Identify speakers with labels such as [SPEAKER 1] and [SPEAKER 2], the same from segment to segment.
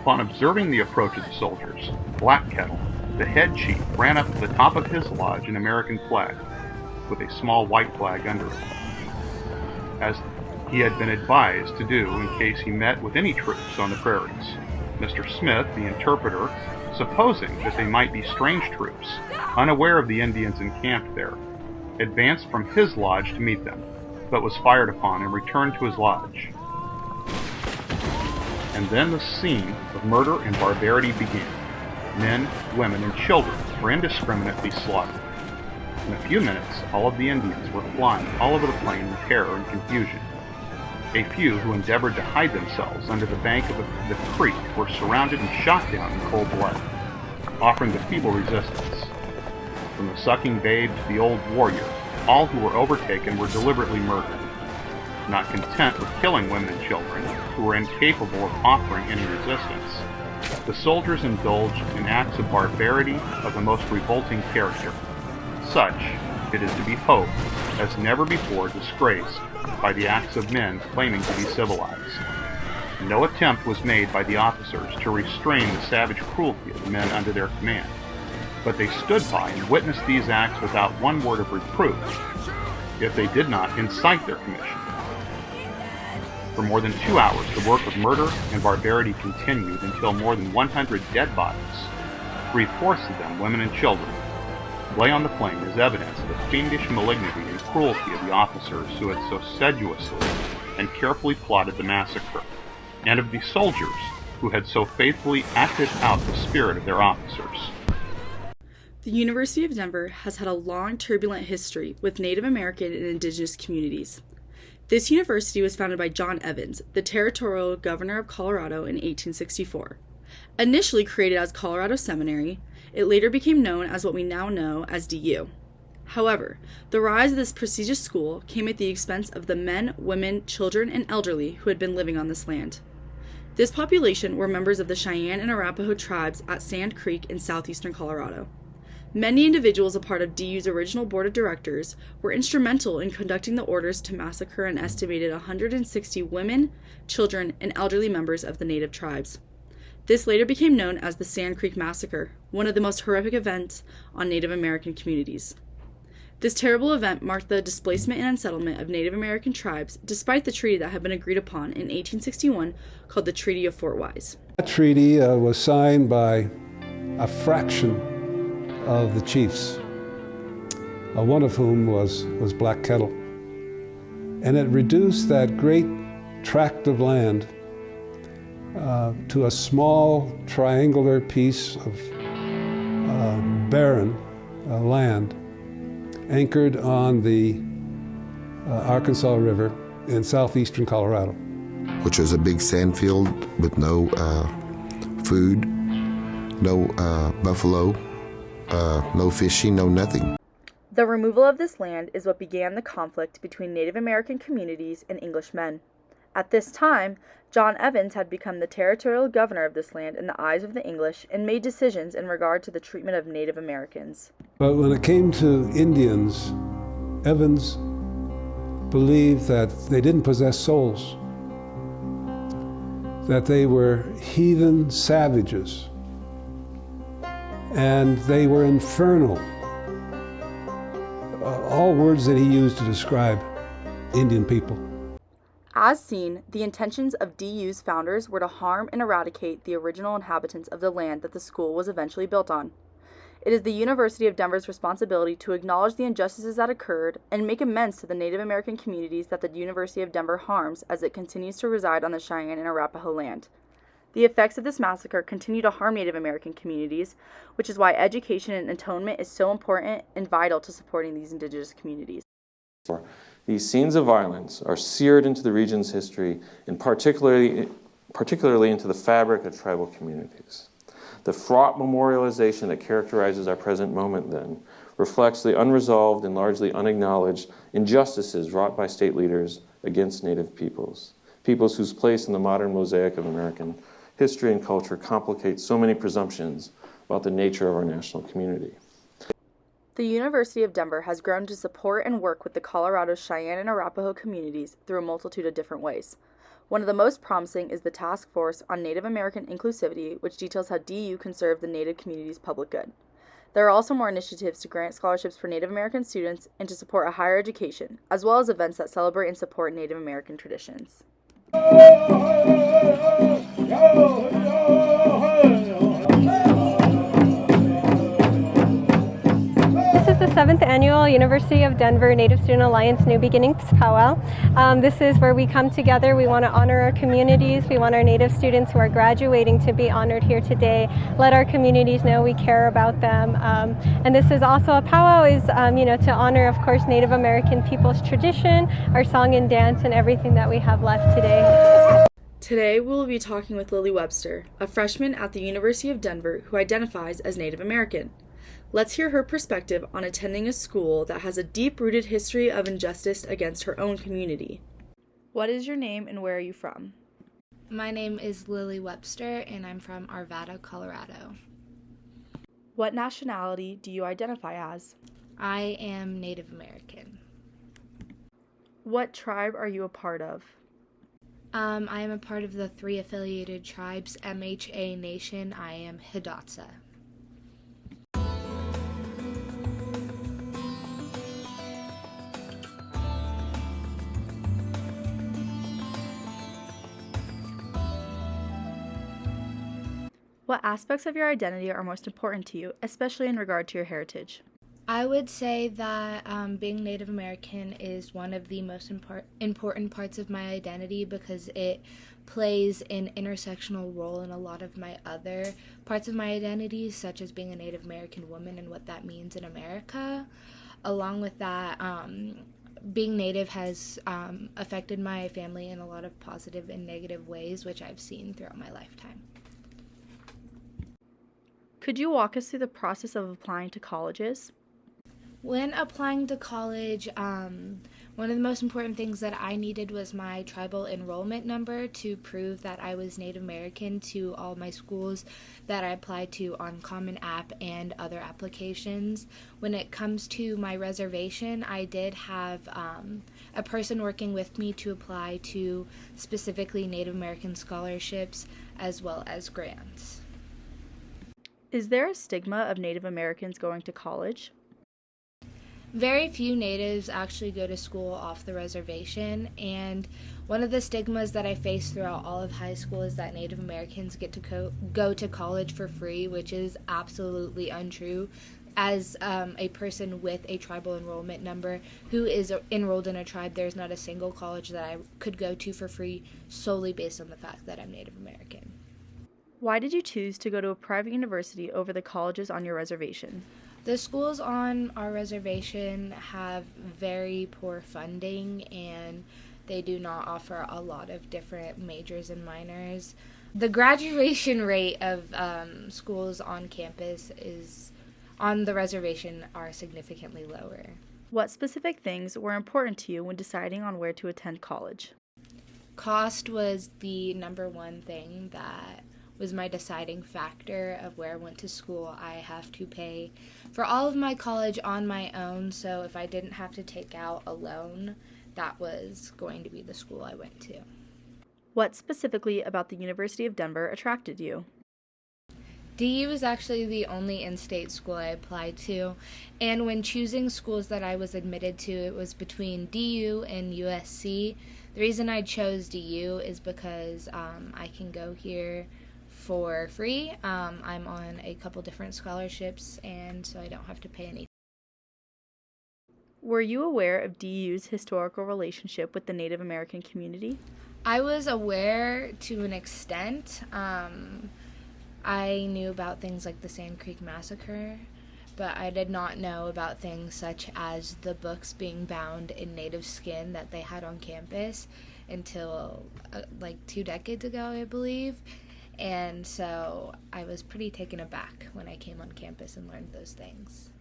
[SPEAKER 1] Upon observing the approach of the soldiers, Black Kettle, the head chief, ran up to the top of his lodge an American flag, with a small white flag under it, as he had been advised to do in case he met with any troops on the prairies. Mr. Smith, the interpreter, supposing that they might be strange troops, unaware of the Indians encamped there, advanced from his lodge to meet them, but was fired upon and returned to his lodge. And then the scene of murder and barbarity began. Men, women, and children were indiscriminately slaughtered. In a few minutes, all of the Indians were flying all over the plain in terror and confusion. A few who endeavored to hide themselves under the bank of the creek were surrounded and shot down in cold blood, offering but feeble resistance. From the sucking babe to the old warrior, all who were overtaken were deliberately murdered. Not content with killing women and children, who were incapable of offering any resistance, the soldiers indulged in acts of barbarity of the most revolting character, such, it is to be hoped, as never before disgraced by the acts of men claiming to be civilized. No attempt was made by the officers to restrain the savage cruelty of the men under their command, but they stood by and witnessed these acts without one word of reproof, if they did not incite their commission. For more than 2 hours, the work of murder and barbarity continued until more than 100 dead bodies, 3/4 of them women and children, lay on the plain as evidence of the fiendish malignity and cruelty of the officers who had so sedulously and carefully plotted the massacre, and of the soldiers who had so faithfully acted out the spirit of their officers.
[SPEAKER 2] The University of Denver has had a long, turbulent history with Native American and Indigenous communities. This university was founded by John Evans, the territorial governor of Colorado in 1864. Initially created as Colorado Seminary, it later became known as what we now know as DU. However, the rise of this prestigious school came at the expense of the men, women, children, and elderly who had been living on this land. This population were members of the Cheyenne and Arapaho tribes at Sand Creek in southeastern Colorado. Many individuals a part of DU's original board of directors were instrumental in conducting the orders to massacre an estimated 160 women, children, and elderly members of the native tribes. This later became known as the Sand Creek Massacre, one of the most horrific events on Native American communities. This terrible event marked the displacement and unsettlement of Native American tribes despite the treaty that had been agreed upon in 1861 called the Treaty of Fort Wise.
[SPEAKER 3] That treaty was signed by a fraction of the chiefs, one of whom was Black Kettle. And it reduced that great tract of land to a small triangular piece of barren land anchored on the Arkansas River in southeastern Colorado.
[SPEAKER 4] Which was a big sand field with no food, no buffalo, no fishing, no nothing.
[SPEAKER 2] The removal of this land is what began the conflict between Native American communities and English men. At this time, John Evans had become the territorial governor of this land in the eyes of the English and made decisions in regard to the treatment of Native Americans.
[SPEAKER 3] But when it came to Indians, Evans believed that they didn't possess souls, that they were heathen savages, and they were infernal. All words that he used to describe Indian people.
[SPEAKER 2] As seen, the intentions of DU's founders were to harm and eradicate the original inhabitants of the land that the school was eventually built on. It is the University of Denver's responsibility to acknowledge the injustices that occurred and make amends to the Native American communities that the University of Denver harms as it continues to reside on the Cheyenne and Arapaho land. The effects of this massacre continue to harm Native American communities, which is why education and atonement is so important and vital to supporting these indigenous communities.
[SPEAKER 5] These scenes of violence are seared into the region's history and particularly into the fabric of tribal communities. The fraught memorialization that characterizes our present moment, then, reflects the unresolved and largely unacknowledged injustices wrought by state leaders against Native peoples whose place in the modern mosaic of American history and culture complicates so many presumptions about the nature of our national community.
[SPEAKER 2] The University of Denver has grown to support and work with the Colorado Cheyenne and Arapaho communities through a multitude of different ways. One of the most promising is the Task Force on Native American Inclusivity, which details how DU can serve the Native community's public good. There are also more initiatives to grant scholarships for Native American students and to support a higher education, as well as events that celebrate and support Native American traditions.
[SPEAKER 6] This is the 7th annual University of Denver Native Student Alliance New Beginnings Powwow. This is where we come together. We want to honor our communities. We want our Native students who are graduating to be honored here today. Let our communities know we care about them. And this is also a powwow is, to honor, of course, Native American people's tradition, our song and dance, and everything that we have left today.
[SPEAKER 2] Today, we will be talking with Lily Webster, a freshman at the University of Denver who identifies as Native American. Let's hear her perspective on attending a school that has a deep-rooted history of injustice against her own community. What is your name and where are you from?
[SPEAKER 7] My name is Lily Webster and I'm from Arvada, Colorado.
[SPEAKER 2] What nationality do you identify as?
[SPEAKER 7] I am Native American.
[SPEAKER 2] What tribe are you a part of?
[SPEAKER 7] I am a part of the 3 affiliated tribes, MHA Nation. I am Hidatsa.
[SPEAKER 2] What aspects of your identity are most important to you, especially in regard to your heritage?
[SPEAKER 7] I would say that being Native American is one of the most important parts of my identity because it plays an intersectional role in a lot of my other parts of my identity, such as being a Native American woman and what that means in America. Along with that, being Native has affected my family in a lot of positive and negative ways, which I've seen throughout my lifetime.
[SPEAKER 2] Could you walk us through the process of applying to colleges?
[SPEAKER 7] When applying to college, one of the most important things that I needed was my tribal enrollment number to prove that I was Native American to all my schools that I applied to on Common App and other applications. When it comes to my reservation, I did have a person working with me to apply to specifically Native American scholarships as well as grants.
[SPEAKER 2] Is there a stigma of Native Americans going to college?
[SPEAKER 7] Very few natives actually go to school off the reservation, and one of the stigmas that I faced throughout all of high school is that Native Americans get to go to college for free, which is absolutely untrue. As a person with a tribal enrollment number who is enrolled in a tribe, there's not a single college that I could go to for free solely based on the fact that I'm Native American.
[SPEAKER 2] Why did you choose to go to a private university over the colleges on your reservation?
[SPEAKER 7] The schools on our reservation have very poor funding and they do not offer a lot of different majors and minors. The graduation rate of schools on campus on the reservation are significantly lower.
[SPEAKER 2] What specific things were important to you when deciding on where to attend college?
[SPEAKER 7] Cost was the number one thing that was my deciding factor of where I went to school. I have to pay for all of my college on my own, so if I didn't have to take out a loan, that was going to be the school I went to.
[SPEAKER 2] What specifically about the University of Denver attracted you?
[SPEAKER 7] DU was actually the only in-state school I applied to, and when choosing schools that I was admitted to, it was between DU and USC. The reason I chose DU is because I can go here for free. I'm on a couple different scholarships, and so I don't have to pay anything.
[SPEAKER 2] Were you aware of DU's historical relationship with the Native American community?
[SPEAKER 7] I was aware to an extent. I knew about things like the Sand Creek Massacre, but I did not know about things such as the books being bound in native skin that they had on campus until like 2 decades ago, I believe. And so I was pretty taken aback when I came on campus and learned those things.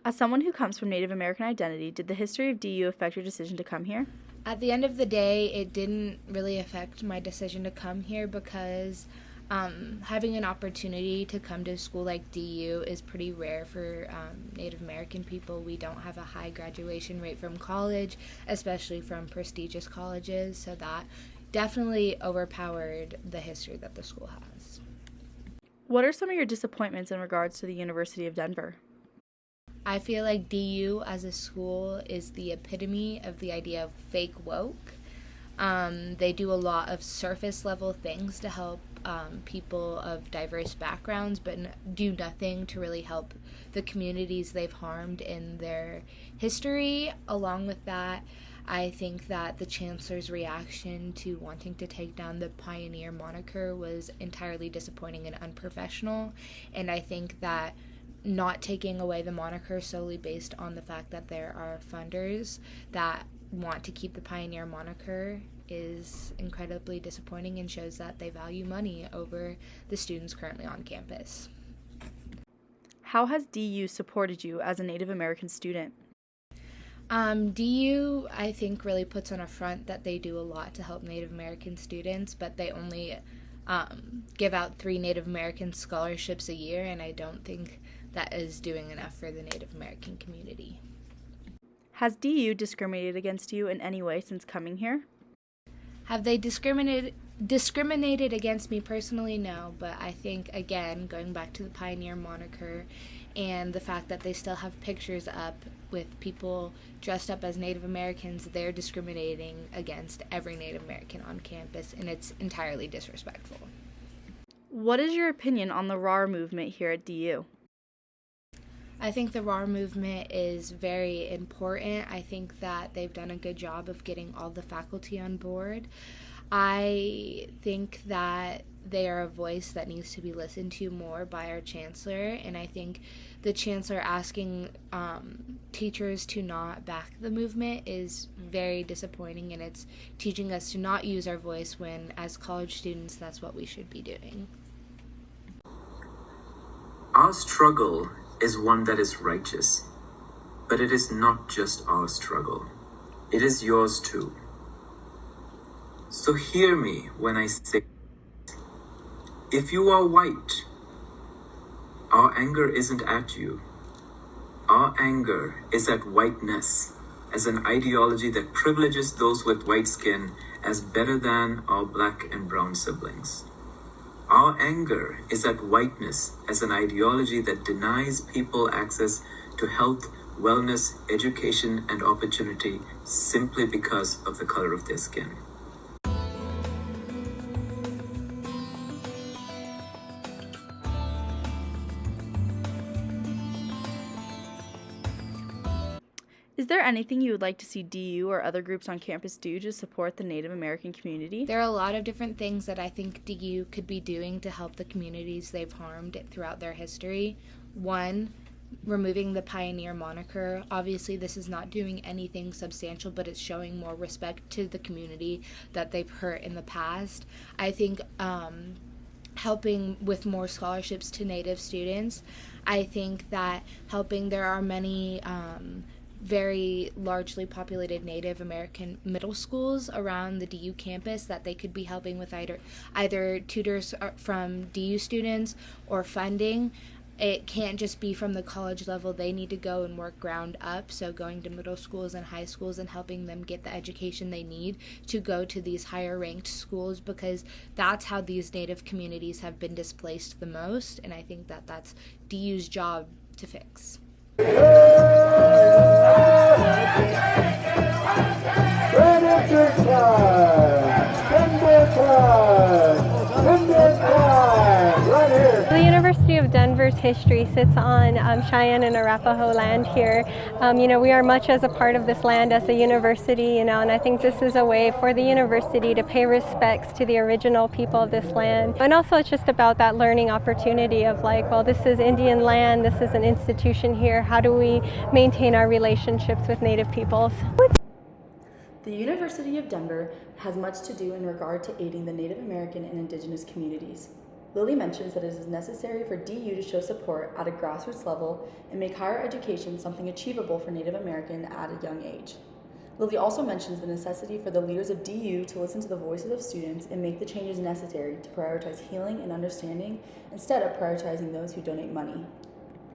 [SPEAKER 2] As someone who comes from Native American identity, did the history of DU affect your decision to come here?
[SPEAKER 7] At the end of the day, it didn't really affect my decision to come here because Having an opportunity to come to a school like DU is pretty rare for Native American people. We don't have a high graduation rate from college, especially from prestigious colleges, so that definitely overpowered the history that the school has.
[SPEAKER 2] What are some of your disappointments in regards to the University of Denver?
[SPEAKER 7] I feel like DU as a school is the epitome of the idea of fake woke. They do a lot of surface level things to help people of diverse backgrounds, but do nothing to really help the communities they've harmed in their history. Along with that, I think that the chancellor's reaction to wanting to take down the pioneer moniker was entirely disappointing and unprofessional, and I think that not taking away the moniker solely based on the fact that there are funders that want to keep the pioneer moniker is incredibly disappointing and shows that they value money over the students currently on campus.
[SPEAKER 2] How has DU supported you as a Native American student?
[SPEAKER 7] DU, I think, really puts on a front that they do a lot to help Native American students, but they only give out 3 Native American scholarships a year, and I don't think that is doing enough for the Native American community.
[SPEAKER 2] Has DU discriminated against you in any way since coming here?
[SPEAKER 7] Have they discriminated against me personally? No, but I think, again, going back to the pioneer moniker and the fact that they still have pictures up with people dressed up as Native Americans, they're discriminating against every Native American on campus, and it's entirely disrespectful.
[SPEAKER 2] What is your opinion on the RAR movement here at DU?
[SPEAKER 7] I think the RAR movement is very important. I think that they've done a good job of getting all the faculty on board. I think that they are a voice that needs to be listened to more by our chancellor, and I think the chancellor asking teachers to not back the movement is very disappointing, and it's teaching us to not use our voice when, as college students, that's what we should be doing.
[SPEAKER 8] Our struggle is one that is righteous, but it is not just our struggle. It is yours too. So hear me when I say, if you are white, our anger isn't at you. Our anger is at whiteness as an ideology that privileges those with white skin as better than our black and brown siblings. Our anger is at whiteness as an ideology that denies people access to health, wellness, education, and opportunity simply because of the color of their skin.
[SPEAKER 2] Is there anything you would like to see DU or other groups on campus do to support the Native American community?
[SPEAKER 7] There are a lot of different things that I think DU could be doing to help the communities they've harmed throughout their history. One, removing the pioneer moniker. Obviously, this is not doing anything substantial, but it's showing more respect to the community that they've hurt in the past. I think helping with more scholarships to Native students. I think that there are many very largely populated Native American middle schools around the DU campus that they could be helping with either tutors from DU students or funding. It can't just be from the college level. They need to go and work ground up, so going to middle schools and high schools and helping them get the education they need to go to these higher ranked schools, because that's how these Native communities have been displaced the most, and I think that that's DU's job to fix.
[SPEAKER 6] The University of Denver's history sits on Cheyenne and Arapaho land here. We are much as a part of this land as a university, and I think this is a way for the university to pay respects to the original people of this land. And also it's just about that learning opportunity of this is Indian land, this is an institution here, how do we maintain our relationships with Native peoples?
[SPEAKER 2] The University of Denver has much to do in regard to aiding the Native American and Indigenous communities. Lily mentions that it is necessary for DU to show support at a grassroots level and make higher education something achievable for Native American at a young age. Lily also mentions the necessity for the leaders of DU to listen to the voices of students and make the changes necessary to prioritize healing and understanding instead of prioritizing those who donate money.